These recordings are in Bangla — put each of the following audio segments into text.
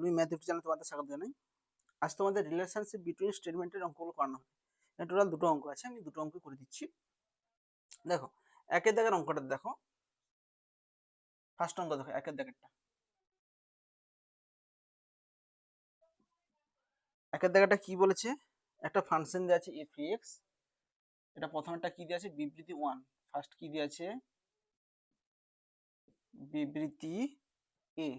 আমি ম্যাথ ইউটিউব চ্যানেলে তোমাদের স্বাগত জানাই। আজ তোমাদের রিলেশনশিপ বিটুইন স্টেটমেন্টের অঙ্কগুলো করানো হবে। টোটাল দুটো অঙ্ক আছে, আমি দুটো অঙ্ক করে দিচ্ছি। দেখো একের দাগের অঙ্কটা দেখো, ফার্স্ট অঙ্ক দেখো, একের দাগেরটা। একের দাগেরটা কি বলেছে? একটা ফাংশন দেওয়া আছে এফ এক্স। এটা প্রথমটা কি দেওয়া আছে? বিবৃতি 1। ফার্স্ট কি দেওয়া আছে? বিবৃতি এ।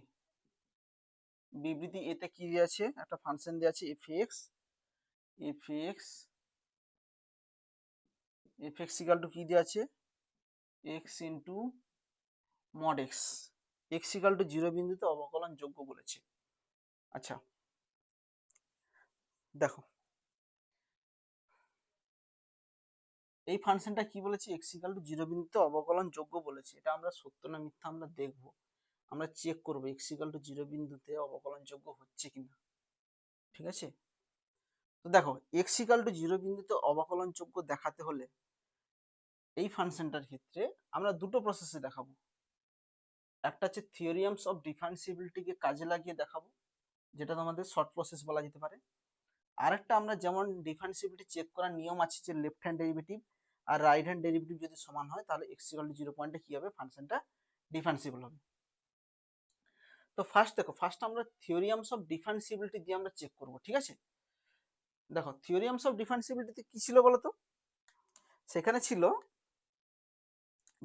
বিবৃতি এতে কি দেওয়া আছে? একটা ফাংশন দেওয়া আছে f x. F x equal two কি দেওয়া আছে? X into mod x. X equal to 0 বিন্দুতে অবকলন যোগ্য বলেছে। আচ্ছা দেখো, এই ফাংশনটা কি বলেছে? এক্স ইকুয়াল টু 0 বিন্দুতে অবকলন যোগ্য বলেছে। এটা আমরা সত্য না মিথ্যা আমরা দেখব, আমরা চেক করব এক্স ইকুয়াল টু 0 বিন্দুতে অবকলন যোগ্য হচ্ছে কিনা। ঠিক আছে, তো দেখো এক্স ইকুয়াল টু 0 বিন্দুতে অবকলন যোগ্য দেখাতে হলে এই ফাংশনটার ক্ষেত্রে আমরা দুটো প্রসেসে দেখাবো। একটা হচ্ছে থিওরিয়ামস অফ ডিফারেন্সিবিলিটিকে কাজে লাগিয়ে দেখাবো, যেটা তোমাদের শর্ট প্রসেস বলা যেতে পারে। আরেকটা আমরা যেমন ডিফারেন্সিবিলিটি চেক করার নিয়ম আছে যে লেফট হ্যান্ড ডেরিভেটিভ আর রাইট হ্যান্ড ডেরিভেটিভ যদি সমান হয় তাহলে এক্স ইকুয়াল টু 0 পয়েন্টে কি হবে? ফাংশনটা ডিফারেন্সিবল হবে। তো ফার্স্ট দেখো, ফার্স্ট আমরা থিওরিয়ামস অফ ডিফারেন্সিবিলিটি দিয়ে আমরা চেক করব। ঠিক আছে, দেখো থিওরিয়ামস অফ ডিফারেন্সিবিলিটিতে কি ছিল বলো তো? সেখানে ছিল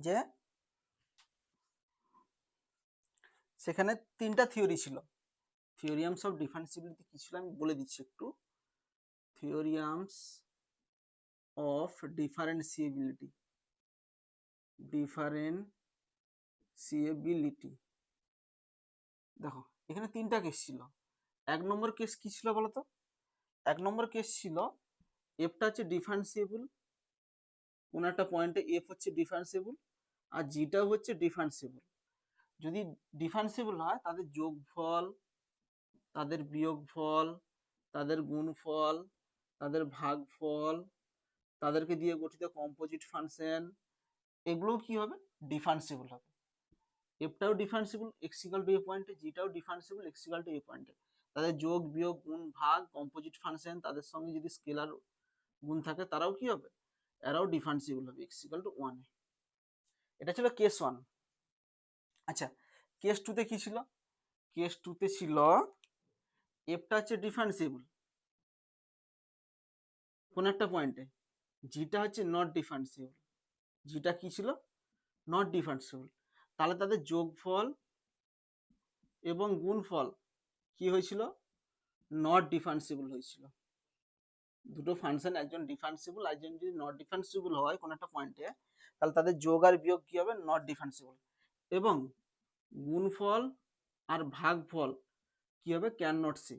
যে সেখানে তিনটা থিওরি ছিল। থিওরিয়ামস অফ ডিফারেন্সিবিলিটি কি ছিল আমি বলে দিচ্ছি একটু। থিওরিয়ামস অফ ডিফারেন্সিবিলিটি, দেখো এখানে তিনটা কেস ছিল। এক নম্বর কেস কি ছিল বলতো? এক নম্বর কেস ছিল এফটা হচ্ছে ডিফারেন্সিয়েবল, কোন একটা পয়েন্টে এফ হচ্ছে ডিফারেন্সিয়েবল আর জিটা হচ্ছে ডিফারেন্সিয়েবল। যদি ডিফারেন্সিয়েবল হয় তাদের যোগফল, তাদের বিয়োগফল, তাদের গুণফল, তাদের ভাগফল, তাদেরকে দিয়ে গঠিত কম্পোজিট ফাংশন, এগুলোও কি হবে? ডিফারেন্সিয়েবল হবে। এফটাও ডিফারেন্সিবল এক্স ইকুয়াল টু এ পয়েন্টে, জিটাও ডিফারেন্সিবল এক্স ইকুয়াল টু এ পয়েন্টে। তাদের যোগ বিয়োগ গুণ ভাগ কম্পোজিট ফাংশন, তাদের সঙ্গে যদি স্কেলার গুণ থাকে তারাও কি হবে? এরাও ডিফারেন্সিবল হবে এক্স ইকুয়াল টু 1 এ। এটা ছিল কেস 1। আচ্ছা কেস 2 তে কি ছিল? কেস 2 তে ছিল এফটা হচ্ছে ডিফারেন্সিবল কোন একটা পয়েন্টে, জিটা হচ্ছে নট ডিফারেন্সিবল। জিটা কি ছিল? Not differentiable. তাহলে তাদের যোগফল এবং গুণফল কি হয়েছিল? নট ডিফারেন্সিবল হয়েছিল। দুটো ফাংশন, একজন ডিফারেন্সিবল একজন যদি নট ডিফারেন্সিবল হয় কোন একটা পয়েন্টে, তাহলে তাদের যোগ আর বিয়োগ কি হবে? Not differentiable. এবং গুণফল আর ভাগফল কি হবে? Can not see.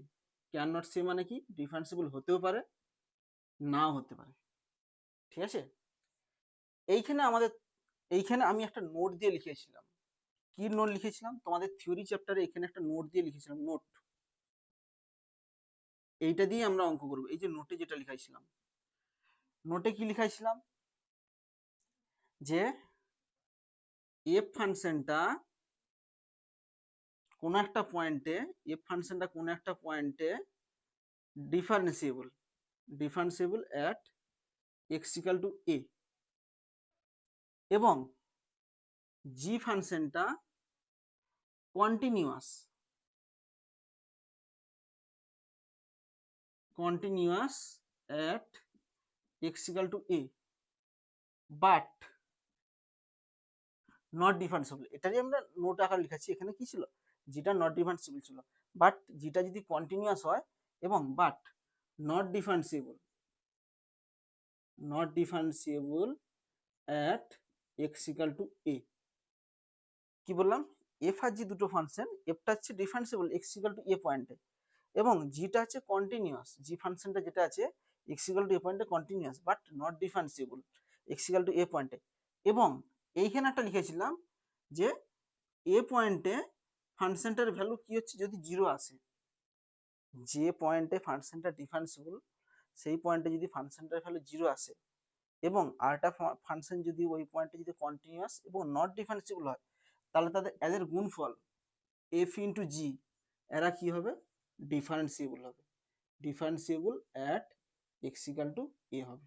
Can not see মানে কি? ডিফারেন্সিবল হতেও পারে নাও হতে পারে। ঠিক আছে, এইখানে আমি একটা নোট দিয়ে লিখেছিলাম। কি নোট লিখেছিলাম? তোমাদের থিওরি চ্যাপ্টারে এখানে একটা নোট দিয়ে লিখেছিলাম, নোট। এইটা দিয়ে আমরা অঙ্ক করবো। এই যে নোটে যেটা লিখাইছিলাম, নোটে কি লিখাইছিলাম? যে এফ ফাংশনটা কোন একটা পয়েন্টে, এফ ফাংশনটা কোন একটা পয়েন্টে differentiable at x equal to a, এবং জি ফাংশনটা continuous at x equal to a but not differentiable. এটারই আমরা নোট আকার লিখেছি। এখানে কি ছিল? যেটা নট ডিফারেন্সিবল ছিল, বাট যেটা যদি কন্টিনিউয়াস হয় এবং but not differentiable at x equal to a. কি বললাম? এফ আর জি দুটো ফাংশন, এফটা হচ্ছে differentiable x equal to a পয়েন্টে এবং জিটা হচ্ছে কন্টিনিউয়াস, জি ফাংশনটা যেটা আছে এক্স ইকুয়াল টু এ পয়েন্টে continuous but not differentiable x equal to a পয়েন্টে। এবং এইখানে একটা লিখেছিলাম যে এ পয়েন্টে ফাংশনটার ভ্যালু কি হচ্ছে? যদি 0 আসে, যে পয়েন্টে ফাংশনটা ডিফারেন্সিবল সেই পয়েন্টে যদি ফাংশনটার ভ্যালু 0 আসে এবং আরেকটা ফাংশন যদি ওই পয়েন্টে যদি কন্টিনিউয়াস এবং নট ডিফারেন্সিবল হয়, তাহলে তাদের এদের গুণফল এফ ইন্টু জি, এরা কি হবে? ডিফারেন্সিয়েবল হবে, differentiable at x equal to a হবে।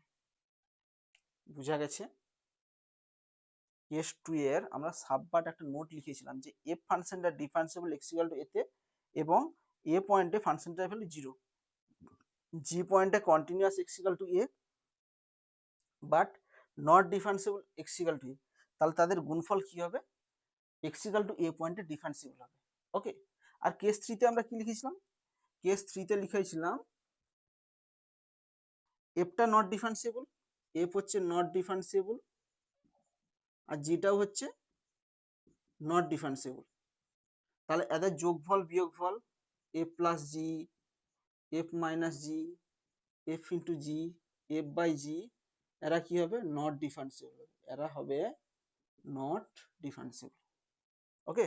বুঝা গেছে? কেস 2 এর আমরা সাবপার্ট একটা নোট লিখেছিলাম যে এফ ফাংশনটা ডিফারেন্সিয়েবল এক্স ইকাল টু এতে এবং এ পয়েন্টে ফাংশনটার ভ্যালু 0, জি পয়েন্টে continuous x equal to a but not differentiable x equal to a, তাহলে তাদের গুণফল কি হবে? এক্স ইকাল টু এ পয়েন্টে ডিফারেন্সিয়েবল হবে। ওকে, আর কেস 3 তে আমরা কি লিখেছিলাম? কেস 3 তে লিখেছিলাম এফটা নট ডিফারেন্সিয়েবল, এফ হচ্ছে নট ডিফারেন্সিয়েবল আর জিটাও হচ্ছে নট ডিফারেন্সিয়েবল। তাহলে এদের যোগফল বিয়োগফল f plus g, f minus g, f into g, f by g, এরা কি হবে? নট ডিফারেন্সিয়েবল, এরা হবে নট ডিফারেন্সিয়েবল। ওকে,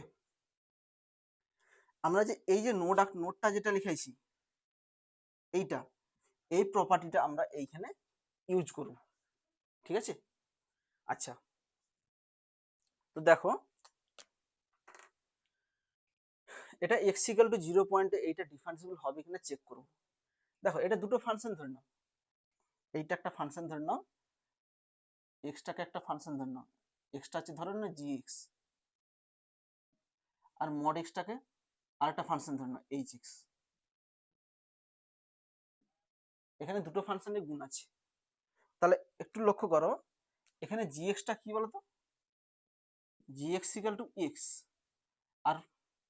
আমরা যে এই যে নোটটা যেটা লিখেছি এইটা, এই প্রপার্টিটা আমরা এইখানে ইউজ করব। ঠিক আছে? আচ্ছা, তো দেখো এটা এক্স ইকাল টু 0 পয়েন্টে এইটা ডিফারেন্সিয়েবল হবে কিনা চেক করব। দেখো এটা দুটো ফাংশন ধরে নাও, এইটা একটা ফাংশন ধরে নাও, এক্সটাকে একটা ফাংশন ধরে নাও, এক্সটা আছে ধরে নাও জি এক্স, আর মড এক্সটাকে আরেকটা ফাংশন ধরে নাও এইচ এক্স। এখানে দুটো ফাংশনের গুণ আছে, তাহলে একটু লক্ষ্য করো এখানে জি এক্সটা কি বলতো? G x equal to x, আর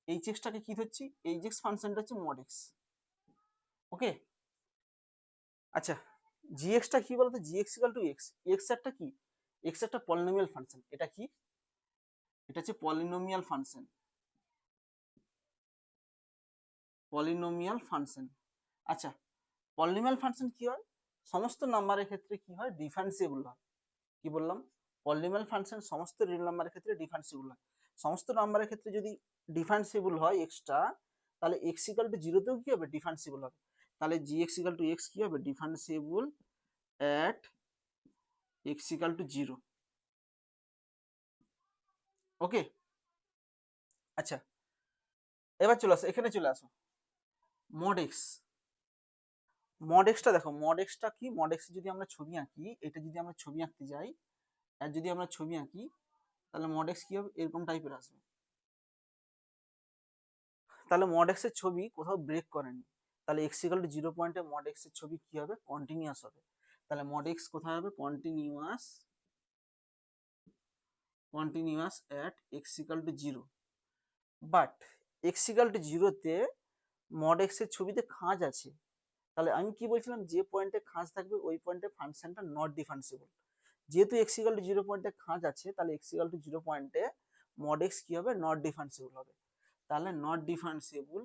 এইচ এক্সটাকে কি ধরছি? এইচ এক্স ফাংশনটা হচ্ছে মড এক্স। ওকে, আচ্ছা জি এক্সটা কি বলতো? G x equal to x, x একটা কি? এক্স একটা পলিনোমিয়াল ফাংশন। এটা কি? এটা হচ্ছে পলিনোমিয়াল ফাংশন, পলিনোমিয়াল ফাংশন। আচ্ছা, পলিনোমিয়াল ফাংশন কি হয়? সমস্ত নাম্বারের ক্ষেত্রে কি হয়? ডিফারেন্সিয়েবল হয়। কি বললাম? পলিনোমিয়াল ফাংশন সমস্ত রিয়েল নাম্বারের ক্ষেত্রে ডিফারেন্সিয়েবল হয়। সমস্ত নাম্বারের ক্ষেত্রে যদি ডিফারেন্সিয়েবল হয় এক্সট্রা, তাহলে এক্স ইকাল টু জিরোতেও কি হবে? ডিফারেন্সিয়েবল হবে। তাহলে g x equal to x কি হবে? Differentiable at x equal to zero. Okay, আচ্ছা এবার চলে আসো, এখানে চলে আসো মড এক্স। মড এক্সটা দেখো, মড এক্সটা কি? মড এক্স যদি আমরা ছবি আঁকি, এটা যদি আমরা ছবি আঁকতে যাই, আর যদি আমরা ছবি আঁকি তাহলে মড এক্স কি হবে? এরকম টাইপের আসবে। তাহলে মড এক্স এর ছবি কোথাও ব্রেক করেনি, তাহলে এক্স ইকাল টু 0 পয়েন্টে মড এক্স এর ছবি কি হবে? কন্টিনিউয়াস হবে। তাহলে মড এক্স কোথায় হবে? Continuous, continuous at x equal to 0। But x equal to 0 তে মড এক্স এর ছবিতে খাঁজ আছে। তাহলে আমি কি বলছিলাম? যে পয়েন্টে খাঁজ থাকবে ওই পয়েন্টে ফাংশনটা নট ডিফারেন্সিয়েবল। যেহেতু এক্স ইকাল টু 0 পয়েন্টে খাঁজ আছে, তাহলে এক্স ইকাল টু 0 পয়েন্টে মড এক্স কি হবে? নট ডিফারেন্সিয়েবল হবে। তাহলে নট ডিফারেন্সিয়েবল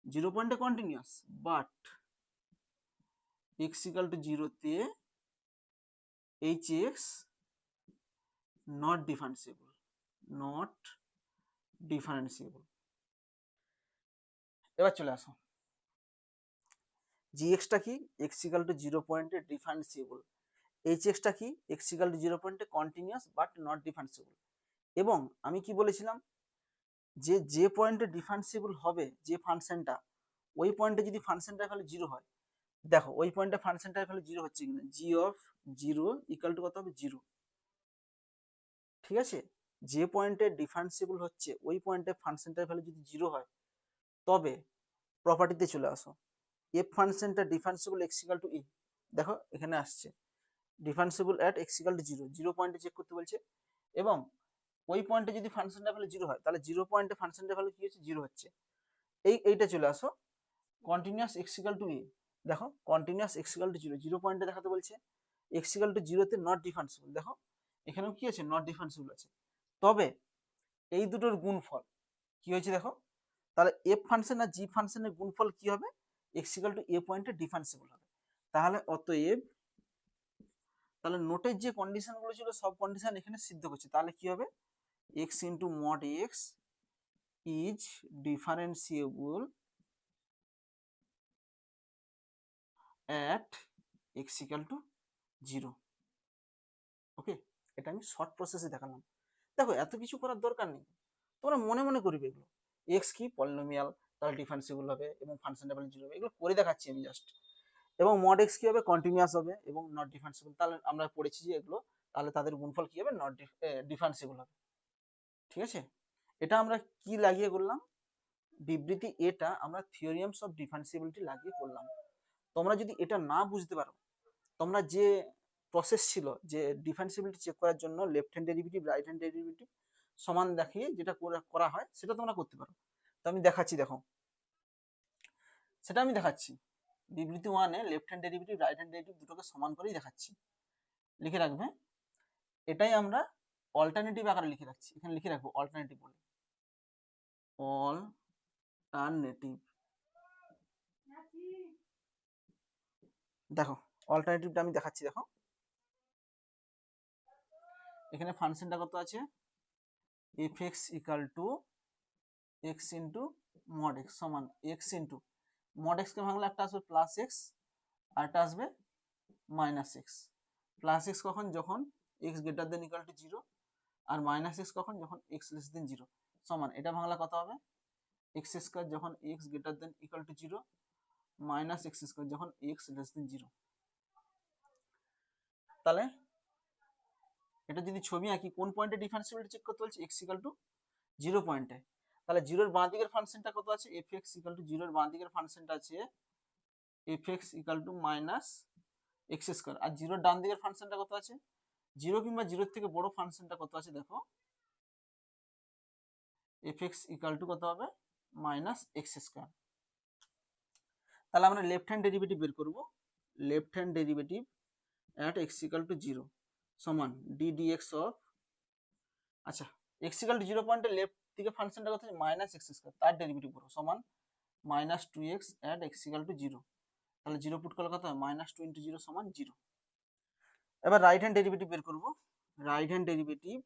0 পয়েন্টে continuous, but x equal to 0 তে H x not differentiable, not differentiable. এবার চলে আসো জি এক্সটা কি? এক্স ইকাল টু 0 পয়েন্টে ডিফারেন্সিয়েবল। এইচ এক্সটা কি? এক্স ইকাল টু 0 পয়েন্টে কন্টিনিউয়াস বাট নট ডিফারেন্সিয়েবল। এবং আমি কি বলেছিলাম? যে পয়েন্টে ডিফারেন্সিয়েবল হবে যে ফাংশনটা, ওই পয়েন্টে যদি ফাংশনটার ভ্যালু 0 হয়, দেখো ওই পয়েন্টে ফাংশনটার ভ্যালু 0 হচ্ছে কিনা? জি অফ 0 ইকাল টু কত হবে? 0। ঠিক আছে, যে পয়েন্টে ডিফারেন্সিয়েবল হচ্ছে ওই পয়েন্টে ফাংশনটার ভ্যালু যদি 0 হয়, তবে প্রপার্টিতে চলে আসো, এফ ফাংশনটা ডিফারেন্সিয়েবল এক্স ইকাল টু ই। দেখো এখানে আসছে differentiable at x equal to 0, 0 পয়েন্টে চেক করতে বলছে। এবং ওই পয়েন্টে যদি ফাংশনটার ভ্যালু 0 হয়, তাহলে 0 পয়েন্টে ফাংশনটার ভ্যালু কি হচ্ছে? 0 হচ্ছে। এইটা চলে আসো কন্টিনিউয়াস এক্স ইকাল টু ই। দেখো কন্টিনিউয়াস এক্স ইকাল টু 0, 0 পয়েন্টে দেখাতে বলছে। এক্স ইকাল টু 0 তে নট ডিফারেন্সিয়েবল, দেখো এখানেও কি আছে? নট ডিফারেন্সিয়েবল আছে। তবে এই দুটোর গুণফল কি হয়েছে দেখো, তাহলে এফ ফাংশন আর জি ফাংশনের গুণফল কি হবে? এক্স ইকাল টু এ পয়েন্টে ডিফারেন্সিয়েবল হবে। তাহলে অতএব, তাহলে নোটের যে কন্ডিশন গুলো ছিল সব কন্ডিশন এখানে সিদ্ধ করছে। তাহলে কি হবে? X into mod x is differentiable at x equal to 0। ওকে, এটা আমি শর্ট প্রসেসে দেখালাম। দেখো এত কিছু করার দরকার নেই, তোমরা মনে মনে করবে এগুলো। এক্স কি? পলিনোমিয়াল, তাহলে ডিফারেন্সিবল হবে এবং ফাংশনটা ভ্যালু জিরো হবে। এগুলো করে দেখাচ্ছি আমি জাস্ট। এবং মড এক্স কি হবে, কন্টিনিউয়াস হবে এবং নট ডিফারেন্সিবল। তাহলে আমরা পড়েছি যে এগুলো, তাহলে তাদের গুণফল কি হবে, নট ডিফারেন্সিবল হবে। ঠিক আছে, এটা আমরা কি লাগিয়ে করলাম, বিবৃতি এটা আমরা থিওরিয়ামস অফ ডিফারেন্সিবিলিটি লাগিয়ে করলাম। তোমরা যদি এটা না বুঝতে পারো, তোমরা যে প্রসেস ছিল যে ডিফারেন্সিবিলিটি চেক করার জন্য left hand derivative right hand derivative সমান দেখিয়ে যেটা করা হয় সেটা তোমরা করতে পারো। তো আমি দেখাচ্ছি, দেখো সেটা আমি দেখাচ্ছি। বিবৃতি ওয়ানে left hand derivative right hand derivative দুটোকে সমান করেই দেখাচ্ছি। লিখে রাখবে, এটাই আমরা অল্টারনেটিভ আকারে লিখে রাখছি। এখানে লিখে রাখবো অল্টারনেটিভ বলে, অল্টারনেটিভ। দেখো অল্টারনেটিভটা আমি দেখাচ্ছি। দেখো এখানে ফাংশনটা কত আছে, fx equal two x into mod x সমান x ইন্টু মড x কে ভাঙলে একটা আসবে প্লাস x আর একটা আসবে মাইনাস x। প্লাস x কখন, যখন x greater than equal to 0, আর মাইনাস x কখন, যখন x লেস দেন 0। সমান এটা ভাঙলে কত হবে, x স্কয়ার যখন x greater than equal to 0 minus x square যখন x লেস দেন 0। তাহলে এটা যদি ছবি আঁকি, কোন পয়েন্টে ডিফারেন্সিবিলিটি চেক করতে বলছে, x ইকাল টু 0 পয়েন্টে। তাহলে 0 এর বাঁ দিকের ফাংশনটা কত আছে, fx ইকাল টু 0 এর বাঁ দিকের ফাংশনটা আছে fx equal to minus x square. আর 0 এর ডান দিকের ফাংশনটা কত আছে, 0 কিংবা 0 এর থেকে বড় ফাংশনটা কত আছে, দেখো fx ইকাল টু কত হবে, মাইনাস x স্কয়ার। তাহলে আমরা লেফট হ্যান্ড ডেরিভেটিভ বের করব। Left hand derivative at x equal to 0 সমান d dx অফ, আচ্ছা x ইকাল টু 0 পয়েন্টে লেফট দিকে ফাংশনটা কত আছে, মাইনাস x স্কয়ার, তার ডেরিভেটিভ করব সমান minus 2x at x equal to 0। তাহলে 0 পুট করলে কত হয়, মাইনাস 2 ইন্টু 0 সমান 0। এবার রাইট হ্যান্ড ডেরিভেটিভ বের করব। Right hand derivative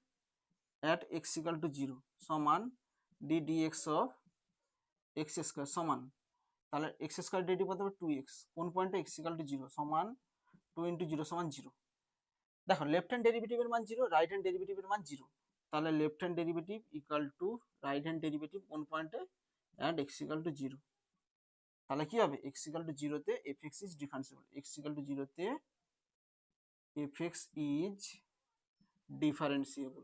at x equal to 0 সমান d dx of x square সমান, তাহলে x স্কয়ার ডেরিভেটিভ কত হবে 2x, কোন পয়েন্টে x ইকাল টু 0 সমান 2 ইন্টু 0 সমান 0। দেখো লেফট হ্যান্ড ডেরিভেটিভের মান 0, রাইট হ্যান্ড ডেরিভেটিভের মান 0। তাহলে left hand derivative equal to right hand derivative কোন পয়েন্টে, এন্ড x ইকাল টু 0। তাহলে কি হবে, x ইকাল টু 0 তে fx is differentiable, x equal to 0 তে fx ইজ ডিফারেন্সিয়েবল,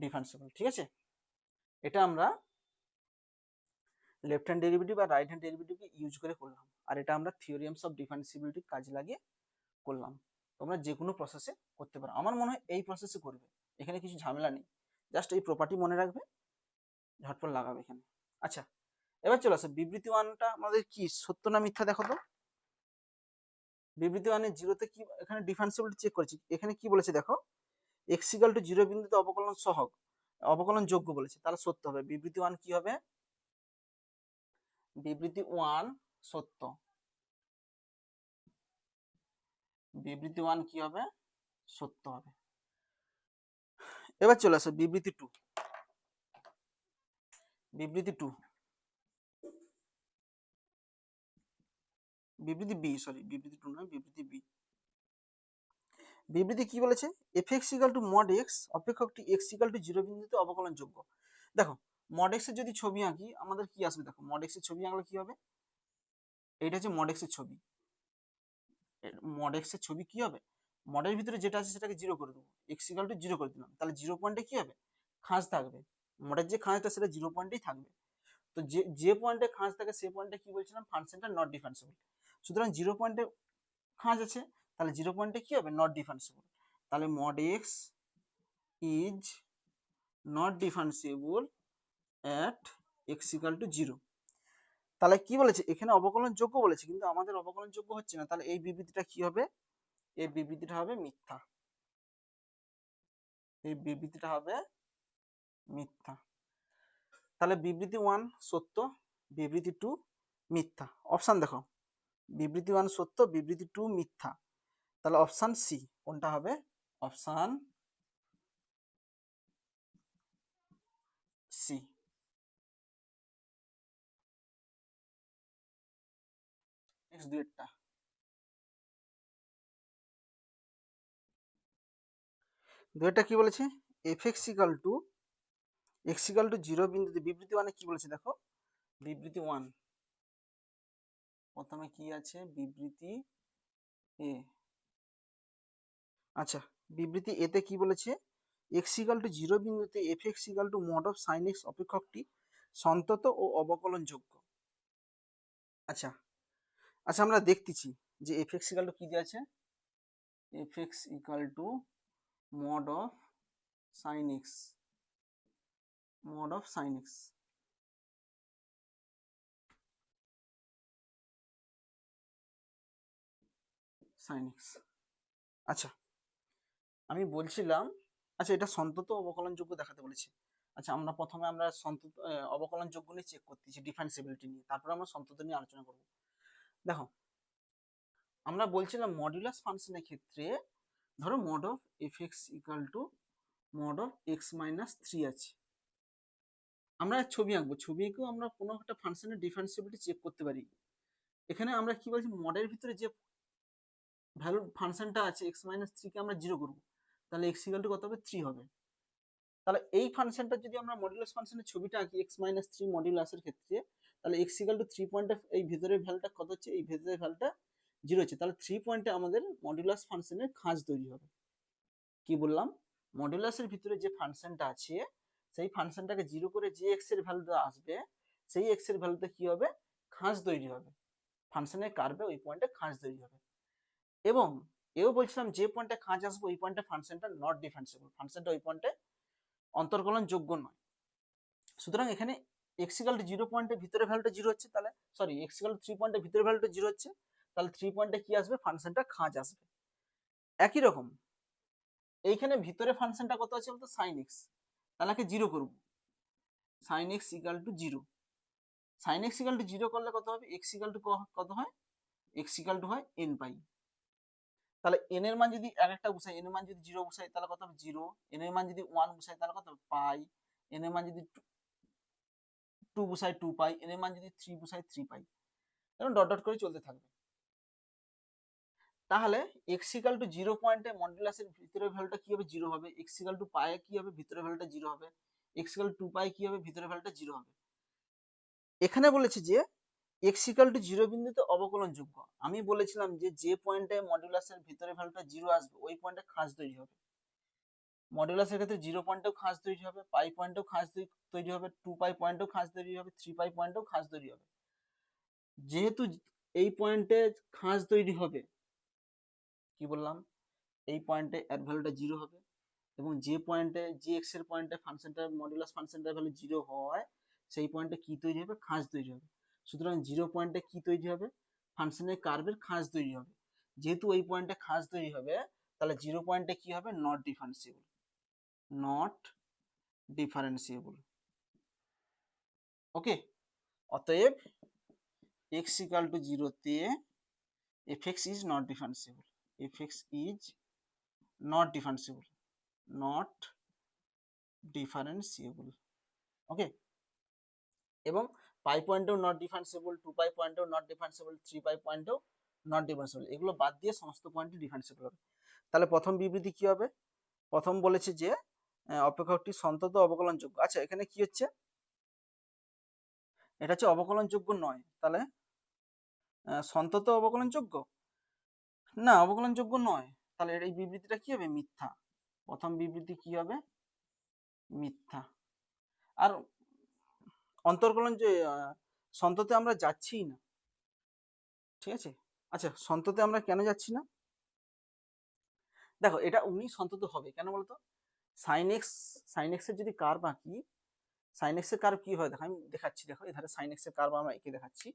ডিফারেন্সিবল। ঠিক আছে, এটা আমরা লেফট হ্যান্ড ডেরিভেটিভ আর রাইট হ্যান্ড ডেরিভেটিভকে ইউজ করে করলাম, আর এটা আমরা থিওরিয়ামস অফ ডিফারেন্সিবিলিটি কাজ লাগিয়ে করলাম। তোমরা যে কোনো প্রসেসে করতে পারো, আমার মনে হয় এই প্রসেসে করবে, এখানে কিছু ঝামেলা নেই, জাস্ট এই প্রপার্টি মনে রাখবে, ঝটপট লাগাবে এখানে। আচ্ছা এবার চলে আসো, বিবৃতি ওয়ানটা আমাদের কি সত্য না মিথ্যা দেখো তো। বিবৃতি ওয়ানে 0 তে কি, এখানে ডিফারেন্সিবিলিটি চেক করেছি, এখানে কি বলেছে দেখো, x ইকুয়াল টু 0 বিন্দুতে অবকলন সহগ, অবকলন যোগ্য বলেছে, তাহলে সত্য হবে। বিবৃতি ওয়ান কি হবে, বিবৃতি ওয়ান সত্য, বিবৃতি ওয়ান কি হবে, সত্য হবে। এবার চলে আসো বিবৃতি টু। বিবৃতি টু, বিবৃতি বি, সরি বিবৃতি টু নয়, বিবৃতি বি। বিবৃতি কি বলেছে, fx equal to mod x অপেক্ষকটি x equal to 0 বিন্দুতে অবকলন যোগ্য। দেখো মড x এর যদি ছবি আঁকি আমাদের কি আসবে, দেখো মড x এর ছবি আঁকলে কি হবে, এইটা হচ্ছে মড x এর ছবি। মড x এর ছবি কি হবে, মডের ভিতরে যেটা আছে সেটাকে 0 করে দেবো, x ইকুয়াল টু 0 করে দিলাম, তাহলে 0 পয়েন্টে কি হবে, খাঁজ থাকবে, মডের যে খাঁজটা সেটা 0 পয়েন্টেই থাকবে। তো যে পয়েন্টে খাঁজ থাকে সেই পয়েন্টে কি বলছিলাম, ফাংশনটা নট ডিফারেন্সিবল। সুতরাং 0 পয়েন্টে খাঁজ আছে, তাহলে 0 পয়েন্টে কি হবে, নট ডিফারেন্সিবল। তাহলে mod x is not differentiable at x equal to 0। তাহলে কি বলেছে, এখানে অবকলন যোগ্য বলেছে, কিন্তু আমাদের অবকলন যোগ্য হচ্ছে না, তাহলে এই বিবৃতিটা কি হবে, এই বিবৃতিটা হবে মিথ্যা, এই বিবৃতিটা হবে মিথ্যা। তাহলে বিবৃতি ওয়ান সত্য, বিবৃতি টু মিথ্যা। অপশন দেখো, বিবৃতি ওয়ান সত্য, বিবৃতি টু মিথ্যা, তাহলে অপশন সি কোনটা হবে, অপশন সি। নেক্সট দুইটা, দুইটা কি বলেছে, fx equal to x equal to 0 বিন্দুতে বিবৃতি 1 কি বলেছে দেখো, বিবৃতি 1 প্রথমে কি আছে বিবৃতি এ। আচ্ছা, বিবৃতি এতে কি বলেছে, এক্স ইকাল টু 0 বিন্দুতে f x equal to mod of sine x অপেক্ষকটি সন্তত ও অবকলনযোগ্য। আচ্ছা আচ্ছা, আমরা দেখতেছি যে এফ এক্স ইকাল টু কি দিয়ে আছে, f x equal to mod of sine x, mod of sine x, sine x. আচ্ছা আমি বলছিলাম, আচ্ছা এটা সন্তত অবকলনযোগ্য দেখাতে বলেছে। আচ্ছা আমরা প্রথমে সন্তত অবকলনযোগ্য নিয়ে চেক করতেছি, ডিফারেন্সিবিলিটি নিয়ে, তারপরে আমরা সন্তত নিয়ে আলোচনা করব। দেখো আমরা বলছিলাম মডুলাস ফাংশনের ক্ষেত্রে ধরো mod of F x equal to mod of x minus three আছে, আমরা ছবি আঁকবো, ছবি এঁকেও আমরা কোনো একটা ফাংশনের ডিফারেন্সিবিলিটি চেক করতে পারি। এখানে আমরা কি বলছি, মডের ভিতরে যে ভ্যালু ফাংশনটা আছে এক্স মাইনাস থ্রিকে আমরা জিরো করবো, তাহলে এক্স ইকাল টু কত হবে, থ্রি হবে। তাহলে এই ফাংশনটা যদি আমরা মডুলাস ফাংশনের ছবিটা আঁকি এক্স মাইনাস থ্রি মডুলাসের ক্ষেত্রে, তাহলে এক্স ইকাল টু থ্রি পয়েন্টে এই ভেতরের ভ্যালুটা কত হচ্ছে, এই ভেতরের ভ্যালুটা জিরো হচ্ছে, তাহলে থ্রি পয়েন্টে আমাদের মডুলাস ফাংশনের খাঁজ তৈরি হবে। কি বললাম, মডুলাসের ভিতরে যে ফাংশনটা আছে সেই ফাংশনটাকে জিরো করে যে এক্স এর ভ্যালুটা আসবে সেই এক্স এর ভ্যালুতে কি হবে, খাঁজ তৈরি হবে, ফাংশনের কার্ভে ওই পয়েন্টে খাঁজ তৈরি হবে। এবং এও বলছিলাম যে পয়েন্টে খাঁজ আসবে ওই পয়েন্টে ফাংশনটা নট ডিফারেন্সিবল, ফাংশনটা ওই পয়েন্টে অন্তর্কলন যোগ্য নয়। সুতরাং এখানে এক্স ইকাল টু জিরো পয়েন্টের ভিতরে ভ্যালুটা জিরো হচ্ছে, তাহলে sorry x equal two three পয়েন্টের ভিতরে ভ্যালুটা জিরো হচ্ছে, তাহলে থ্রি পয়েন্টে কি আসবে, ফাংশনটা খাঁজ আসবে। একই রকম এইখানে ভিতরে ফাংশনটা কত আছে বলতো, সাইন এক্স, তাহলে জিরো করবো, sine x equal to zero, sine x equal to zero করলে কত হবে, এক্স ইকাল টু কত হয়, এক্স ইকাল টু হয় এন পাই। তাহলে এন এর মান যদি আরেকটা বসাই, এন এর মান যদি জিরো বসাই তাহলে কত হবে জিরো, এন এর মান যদি ওয়ান বসাই তাহলে কত হবে পাই, এন এর মান যদি টু বসাই টু পাই, এন এর মান যদি থ্রি বসাই থ্রি পাই, এরকম ডট ডট করে চলতে থাকবে। তাহলে এক্স ইকাল টু জিরো পয়েন্টে মডুলাসের ভিতরের ভ্যালুটা কি হবে, জিরো হবে, এক্স ইকাল টু পাই কি হবে, ভিতরের ভ্যালুটা জিরো হবে, এক্স ইকাল টু পাই কি হবে, ভিতরের ভ্যালুটা জিরো হবে। এখানে বলেছে যে এক্স ইকাল টু জিরো বিন্দুতে অবকলনযোগ্য। আমি বলেছিলাম যে যে পয়েন্টে মডুলাসের ভিতরে ভ্যালুটা জিরো আসবে ওই পয়েন্টে খাঁজ তৈরি হবে, মডুলাসের ক্ষেত্রে জিরো পয়েন্টেও খাঁজ তৈরি হবে, পাই পয়েন্টেও খাঁজ তৈরি হবে, টু পাই পয়েন্টেও খাঁজ তৈরি হবে, থ্রি পাই পয়েন্টেও খাঁজ তৈরি হবে। যেহেতু এই পয়েন্টে খাঁজ তৈরি হবে, কি বললাম, এই পয়েন্টে এর ভ্যালুটা জিরো হবে, এবং যে পয়েন্টে যে এক্স এর পয়েন্টে ফাংশনটা মডুলাস ফাংশনটার ভ্যালু জিরো হয় সেই পয়েন্টে কি তৈরি হবে, খাঁজ তৈরি হবে। সুতরাং জিরো পয়েন্টে কি তৈরি হবে, ফাংশনের কার্ভের খাঁজ তৈরি হবে। যেহেতু ওই পয়েন্টে খাঁজ তৈরি হবে তাহলে জিরো পয়েন্টে কি হবে, not differentiable, not differentiable. Okay, অতএব এক্স ইকাল টু জিরোতে f x is not differentiable, f x is not differentiable, not differentiable. Okay, এবং পাই পয়েন্টেও নট ডিফারেন্সিয়েবল, টু পাই পয়েন্টেও নট ডিফারেন্সিয়েবল, থ্রি পাই পয়েন্টেও নট ডিফারেন্সিয়েবল, এগুলো বাদ দিয়ে সমস্ত পয়েন্টে ডিফারেন্সিয়েবল হবে। তাহলে প্রথম বিবৃতি কি হবে, প্রথম বলেছে যে অপেক্ষকটি সন্তত অবকলনযোগ্য। আচ্ছা এখানে কি হচ্ছে, এটা হচ্ছে অবকলনযোগ্য নয়, তাহলে সন্তত অবকলনযোগ্য, না অবকলনযোগ্য নয়, তাহলে এই বিবৃতিটা কি হবে, মিথ্যা। প্রথম বিবৃতি কি হবে, মিথ্যা। আর অন্তর্কলন যে সন্ততে আমরা যাচ্ছি না, ঠিক আছে। আচ্ছা সন্ততে আমরা কেন যাচ্ছি না, দেখো এটা উনি সন্তত হবে কেন বলতো, সাইন এক্স, সাইন এক্স এর যদি কার্ভ আঁকি, সাইন এক্স এর কার্ভ কি হয় দেখো, আমি দেখাচ্ছি, দেখো এধারে সাইন এক্স এর কার্ভ আমরা এঁকে দেখাচ্ছি।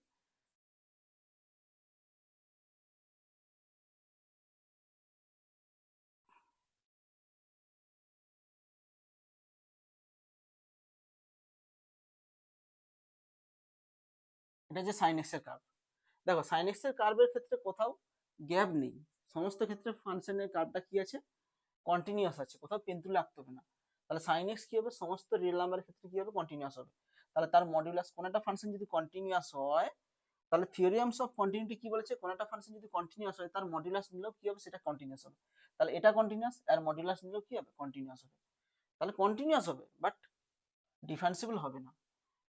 এটা যে সাইন এক্স এর কার্ভ, দেখো সাইন এক্স এর কার্ভের ক্ষেত্রে কোথাও গ্যাপ নেই, সমস্ত ক্ষেত্রে ফাংশনের কার্ভটা কি আছে, কন্টিনিউয়াস আছে, কোথাও পেন্তুলে আঁকতে হবে না। তাহলে সাইন এক্স কি হবে, সমস্ত রিয়েল নাম্বারের ক্ষেত্রে কি হবে, কন্টিনিউয়াস হবে। তাহলে তার মডুলাস, কোন একটা ফাংশন যদি কন্টিনিউয়াস হয় তাহলে থিওরিয়ামস অফ কন্টিনিউটি কি বলেছে, কোন একটা ফাংশন যদি কন্টিনিউয়াস হয় তার মডুলাস নিলেও কি হবে, সেটা কন্টিনিউয়াস হবে। তাহলে এটা কন্টিনিউয়াস আর মডুলাস নিলেও কি হবে, কন্টিনিউয়াস হবে। তাহলে কন্টিনিউয়াস হবে, বাট ডিফারেন্সিবল হবে না,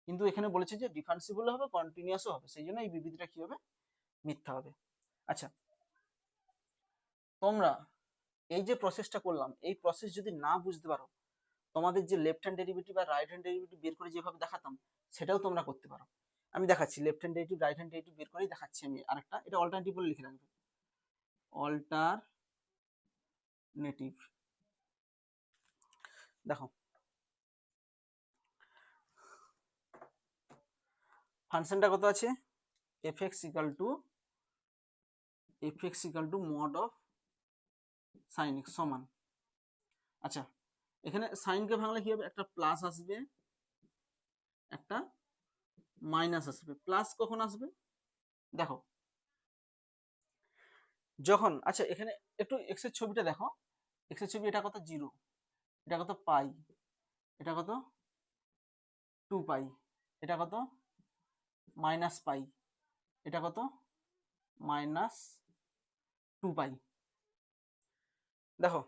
কিন্তু এখানে বলেছে যে ডিফারেন্সিবল হবে, কন্টিনিউয়াসও হবে, সেই জন্য এই বিবৃতিটা কি হবে, মিথ্যা হবে। আচ্ছা, তোমরা এই যে প্রসেসটা করলাম, এই প্রসেস যদি না বুঝতে পারো, তোমাদের যে লেফট হ্যান্ড ডেরিভেটিভ আর রাইট হ্যান্ড ডেরিভেটিভ বের করে যেভাবে দেখাতাম, সেটাও তোমরা করতে পারো। আমি দেখাচ্ছি, left hand derivative right hand derivative বের করেই দেখাচ্ছি আমি আরেকটা, এটা অল্টারনেটিভ বলে লিখে রাখবে, অল্টারনেটিভ। দেখো, ফাংশনটা কত আছে, fx equal to mod of sine x সমান, আচ্ছা এখানে সাইনকে ভাঙলে কি হবে, একটা প্লাস আসবে, একটা মাইনাস আসবে। প্লাস কখন আসবে, দেখো যখন, আচ্ছা এখানে একটু এক্স এর ছবিটা দেখো, এক্স এর ছবি, এটা কত 0, এটা কত পাই, এটা কত 2 পাই, এটা কত মাইনাস পাই, এটা কত মাইনাস 2 পাই। দেখো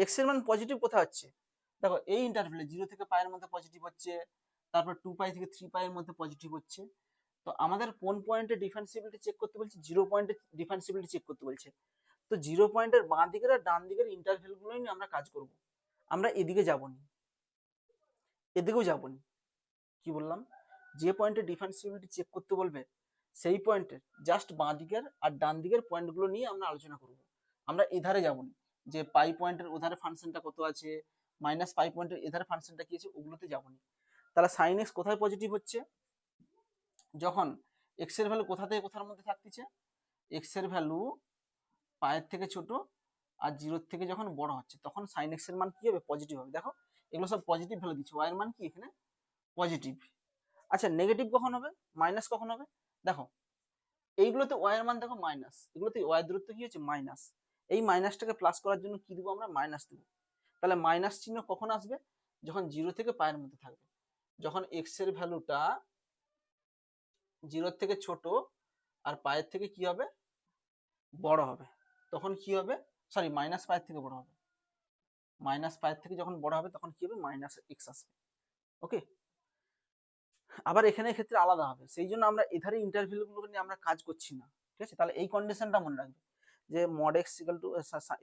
এক্স এর মান পজিটিভ কোথায় হচ্ছে, দেখো এই ইন্টারভ্যালে 0 থেকে পাই এর মধ্যে পজিটিভ হচ্ছে, তারপর 2 পাই থেকে 3 পাই এর মধ্যে পজিটিভ হচ্ছে। তো আমাদের কোন পয়েন্টে ডিফারেন্সিবিলিটি চেক করতে বলছে, 0 পয়েন্টে ডিফারেন্সিবিলিটি চেক করতে বলছে। তো 0 পয়েন্টের বাঁ দিকের আর ডান দিকের ইন্টারভ্যাল গুলোই নিয়ে আমরা কাজ করব, আমরা এদিকে যাব না, এদিকেও যাব না। কি বললাম, যে পয়েন্টে ডিফারেন্সিবিলিটি চেক করতে বলবে, সেই পয়েন্টের জাস্ট বাঁ দিকের আর ডান দিকের পয়েন্টগুলো নিয়ে আমরা আলোচনা করব, আমরা এধারে যাব না, যে পাই পয়েন্টের ওধারে ফাংশনটা কত আছে, মাইনাস পাই পয়েন্টের এধারে ফাংশনটা কি আছে, ওগুলোতে যাব না। তাহলে সাইন এক্স কোথায় পজিটিভ হচ্ছে, যখন এক্স এর ভ্যালু কোথা থেকে কোথার মধ্যে থাকতেছে, এক্স এর ভ্যালু পায়ের থেকে ছোট আর 0 থেকে যখন বড় হচ্ছে, তখন সাইন এক্স এর মান কি হবে, পজিটিভ হবে। দেখো এগুলো সব পজিটিভ ভ্যালু দিচ্ছে, ওয়াই এর মান কি এখানে পজিটিভ। আচ্ছা নেগেটিভ কখন হবে, মাইনাস কখন হবে, দেখো এইগুলোতে ওয়াই এর মান দেখো মাইনাস, এগুলোতে ওয়াই দূরত্ব কি হচ্ছে মাইনাস, এই মাইনাসটাকে প্লাস করার জন্য কি দেবো আমরা, মাইনাস দেবো। তাহলে মাইনাস চিহ্ন কখন আসবে, যখন 0 থেকে পায়ের মধ্যে থাকবে, যখন এক্স এর ভ্যালুটা 0 থেকে ছোট আর পায়ের থেকে কি হবে, বড় হবে, তখন কি হবে, সরি মাইনাস পায়ের থেকে বড় হবে, মাইনাস পায়ের থেকে যখন বড় হবে তখন কি হবে, মাইনাস এক্স আসবে। ওকে, আবার এখানে ক্ষেত্রে আলাদা হবে, সেই জন্য আমরা এধারে ইন্টারভ্যাল গুলো নিয়ে আমরা কাজ করছি না, ঠিক আছে। তাহলে এই কন্ডিশনটা মনে রাখবে, যে mod x equal two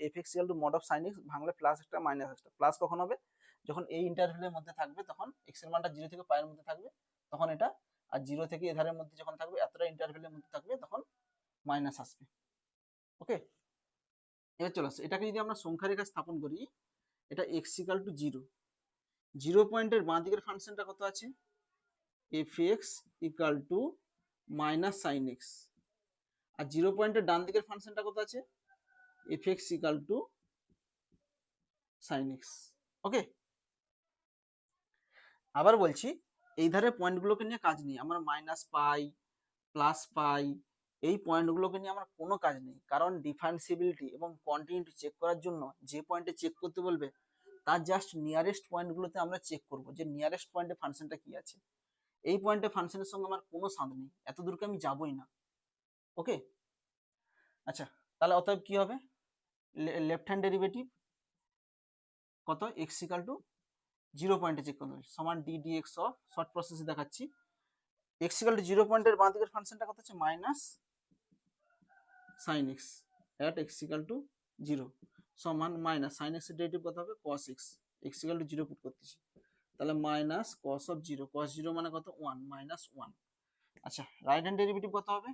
F x equal to mod of sine x ভাঙলে প্লাস একটা মাইনাস একটা, প্লাস কখন হবে, যখন এই ইন্টারভ্যালের মধ্যে থাকবে, তখন এক্স এর মানটা 0 থেকে পায়ের মধ্যে থাকবে, তখন এটা, আর 0 থেকে এধারের মধ্যে যখন থাকবে, এতটা ইন্টারভ্যালের মধ্যে থাকবে, তখন মাইনাস আসবে। ওকে, এবার চলে আসছে, এটাকে যদি আমরা সংখ্যা রেখা স্থাপন করি, এটা এক্স ইকাল টু 0, 0 পয়েন্টের বাঁ দিকের ফাংশনটা কত আছে, f x equal to minus sine x, আর 0 পয়েন্টের ডান দিকের ফাংশনটা কত আছে, f x equal to sine x. Okay, আবার বলছি, এই ধারে পয়েন্টগুলোকে নিয়ে কাজ নেই, আমরা মাইনাস পাই প্লাস পাই এই পয়েন্টগুলোকে নিয়ে আমার কোনো কাজ নেই, কারণ ডিফারেন্সিবিলিটি এবং কন্টিনিউটি চেক করার জন্য যে পয়েন্টে চেক করতে বলবে, তার জাস্ট নিয়ারেস্ট পয়েন্টগুলোতে আমরা চেক করব, যে নিয়ারেস্ট পয়েন্টে ফাংশনটা কি আছে। এই পয়েন্টে ফাংশনের সঙ্গে আমার কোনো সাধ নেই, এত দূরকে আমি যাবই না। ওকে, আচ্ছা তাহলে অতএব কি হবে, লেফট হ্যান্ড ডেরিভেটিভ কত, এক্স ইকাল টু 0 পয়েন্টে চেক করতে হবে, সমান d d x of, short প্রসেসে দেখাচ্ছি, এক্স ইকাল টু 0 পয়েন্টের বাঁ দিকের ফাংশনটা কত হচ্ছে, minus sine x at x equal to 0 সমান মাইনাস সাইন এক্স এর ডেরিভেটিভ কত হবে, cos x, x equal to 0 put করতেছি, তাহলে মাইনাস cos অফ 0, cos 0 মানে কত 1, মাইনাস 1। আচ্ছা রাইট হ্যান্ড ডেরিভেটিভ কত হবে,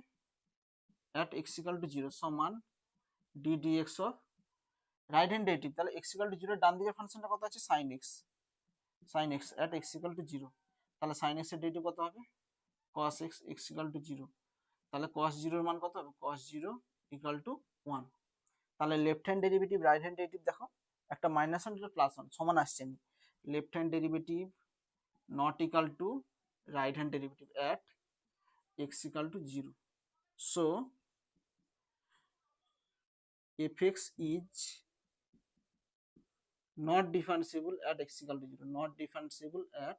এট এক্স ইকাল টু 0 সমান d d x of right hand derivative, তাহলে এক্স ইকাল টু 0 ডান দিকের ফাংশনটা কত আছে, sine x, sine x at x equal to 0, তাহলে সাইন এক্স এর ডেরিভেটিভ কত হবে, cos x x equal to 0, তাহলে cos 0 এর মান কত হবে, cos 0 ইকাল টু 1। তাহলে left hand derivative right hand derivative দেখো, একটা মাইনাস 1 একটা প্লাস 1 সমান আসছে, আমি left hand derivative not equal to right hand derivative at x equal to 0, so fx is not differentiable at x equal to 0, not differentiable at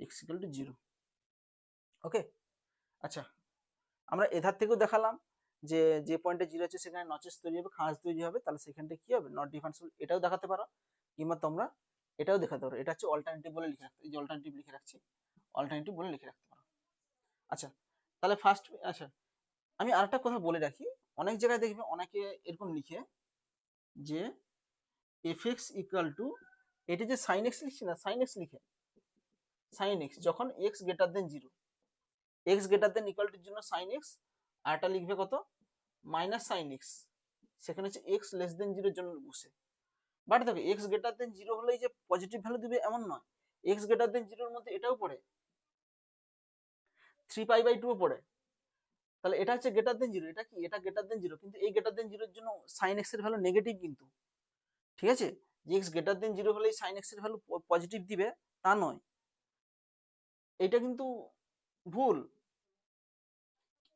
x equal to 0। ওকে, আচ্ছা আমরা এধার থেকেও দেখালাম, যে যে পয়েন্টে 0 আছে সেখানে নচেস তৈরি হবে, খাঁজ তৈরি হবে, তাহলে সেখানটা কি হবে, নট ডিফারেন্সিবল, এটাও দেখাতে পারো, কিংবা তোমরা এটাও দেখাতে পারো, এটা হচ্ছে অল্টারনেটিভ বলে লিখে রাখতে, এই যে অল্টারনেটিভ লিখে রাখছি, অল্টারনেটিভ বলে লিখে রাখতে পারো। আচ্ছা, তাহলে ফার্স্ট, আচ্ছা আমি আরেকটা কথা বলে রাখি, অনেক জায়গায় দেখবে অনেকে এরকম লিখে যে এফ এক্স ইকুয়াল টু, এটি যে সাইন এক্স লিখছি না, সাইন এক্স লিখে, সাইন এক্স যখন x greater than zero, x greater than equal টুর জন্য সাইন এক্স, আর এটা লিখবে কত, মাইনাস সাইন এক্স, সেখানে হচ্ছে এক্স লেস দেন জিরোর জন্য বসে। বাট দেখো এক্স গ্রেটার দেন জিরো হলেই যে পজিটিভ ভ্যালু দিবে এমন নয়, এক্স গ্রেটার দেন জিরোর মধ্যে এটাও পড়ে, 3π/2 পড়ে। তাহলে এটা হচ্ছে গ্রেটার দেন জিরো, এটা কি, এটা গ্রেটার দেন জিরো, কিন্তু এই গ্রেটার দেন জিরোর জন্য সাইন এক্স এর ভ্যালু নেগেটিভ কিন্তু, ঠিক আছে, যে এক্স গ্রেটার দেন জিরো হলেই সাইন এক্স এর ভ্যালু পজিটিভ দিবে তা নয়, এটা কিন্তু ভুল।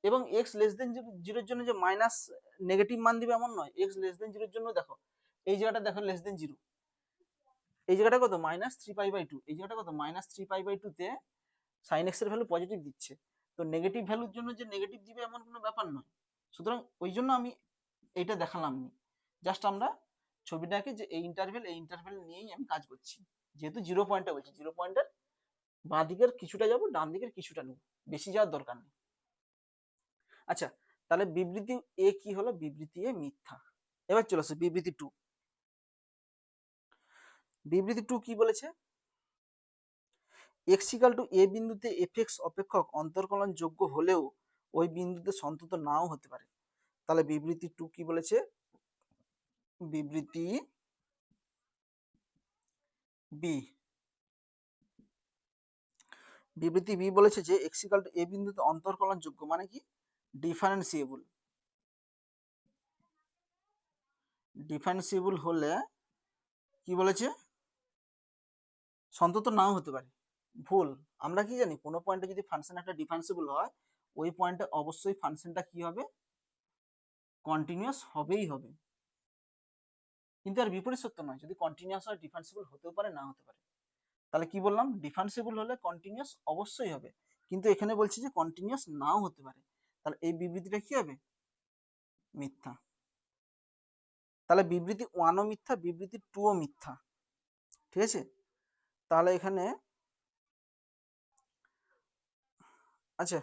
এবং এক্স লেস দেন জিরোর জন্য যে মাইনাস নেগেটিভ মান দিবে এমন নয়, এক্স লেস দেন জিরোর জন্য দেখো এই জায়গাটা দেখো লেস দেন জিরো, এই জায়গাটা কত -3π/2, এই জায়গাটা কত -3π/2 তে সাইন এক্স এর ভ্যালু পজিটিভ দিচ্ছে, তো নেগেটিভ ভ্যালুর জন্য যে নেগেটিভ দিবে এমন কোনো ব্যাপার নয়। সুতরাং ওই জন্য আমি এইটা দেখালাম নি, জাস্ট আমরা ছবিটাকে যে এই ইন্টারভেল নিয়েই আমি কাজ করছি, যেহেতু জিরো পয়েন্টে বলছি, জিরো পয়েন্টের বাঁ দিকের কিছুটা যাবো, ডান দিকের কিছুটা নেব, বেশি যাওয়ার দরকার নেই। আচ্ছা, তাহলে বিবৃতি এ কি হলো, বিবৃতি এ মিথ্যা। এবার চলে আসে বিবৃতি টু। বিবৃতি টু কি বলেছে, এক্স ইকাল টু এ বিন্দুতে এফ এক্স অপেক্ষক অন্তর্কলন যোগ্য হলেও ওই বিন্দুতে সন্তত নাও হতে পারে। তাহলে বিবৃতি টু কি বলেছে, বিবৃতি বি, বিবৃতি বি বলেছে যে এক্স ইকাল টু এ বিন্দুতে অন্তর্কলন যোগ্য মানে কি, ডিফারেন্সিয়েবল, ডিফারেন্সিয়েবল হলে কি বলেছে, সন্তত নাও হতে পারে। ভুল। আমরা কি জানি, কোনো পয়েন্টে যদি ফাংশন একটা ডিফারেন্সিয়েবল হয়, ওই পয়েন্টে অবশ্যই ফাংশনটা কি হবে, কন্টিনিউয়াস হবেই হবে। কিন্তু আর বিপরীত সত্য নয়, যদি কন্টিনিউয়াস হয় ডিফারেন্সিয়েবল হতেও পারে, না হতে পারে। তাহলে কি বললাম, ডিফারেন্সিয়েবল হলে কন্টিনিউয়াস অবশ্যই হবে, কিন্তু এখানে বলছি যে কন্টিনিউয়াস নাও হতে পারে, তাহলে এই বিবৃতিটা কি হবে, মিথ্যা। তাহলে বিবৃতি ওয়ানও মিথ্যা, বিবৃতি টুও মিথ্যা, ঠিক আছে। তাহলে এখানে, আচ্ছা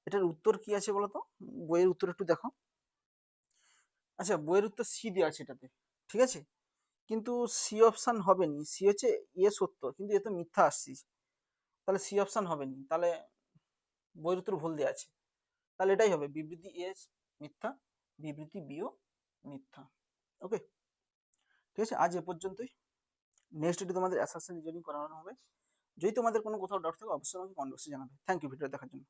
এটার উত্তর কি আছে বলতো, বইয়ের উত্তর একটু দেখো। আচ্ছা বইয়ের উত্তর সি দেওয়া আছে এটাতে, ঠিক আছে, কিন্তু সি অপশন হবে নি, সি হচ্ছে এ সত্য কিন্তু এ তো মিথ্যা আসছে, তাহলে সি অপশন হবে নি, তাহলে বইয়ের উত্তর ভুল দেওয়া আছে। তাহলে এটাই হবে, বিবৃতি এ মিথ্যা, বিবৃতি বিও মিথ্যা। ওকে, ঠিক আছে, আজ এ পর্যন্তই। নেক্সট ডে তোমাদের অ্যাসাইনমেন্ট রিজনিং করানো হবে। যদি তোমাদের কোনো কোথাও ডাউট থাকে অবশ্যই আমাকে কমেন্ট বক্সে জানাবে। থ্যাংক ইউ ভিডিও দেখার জন্য।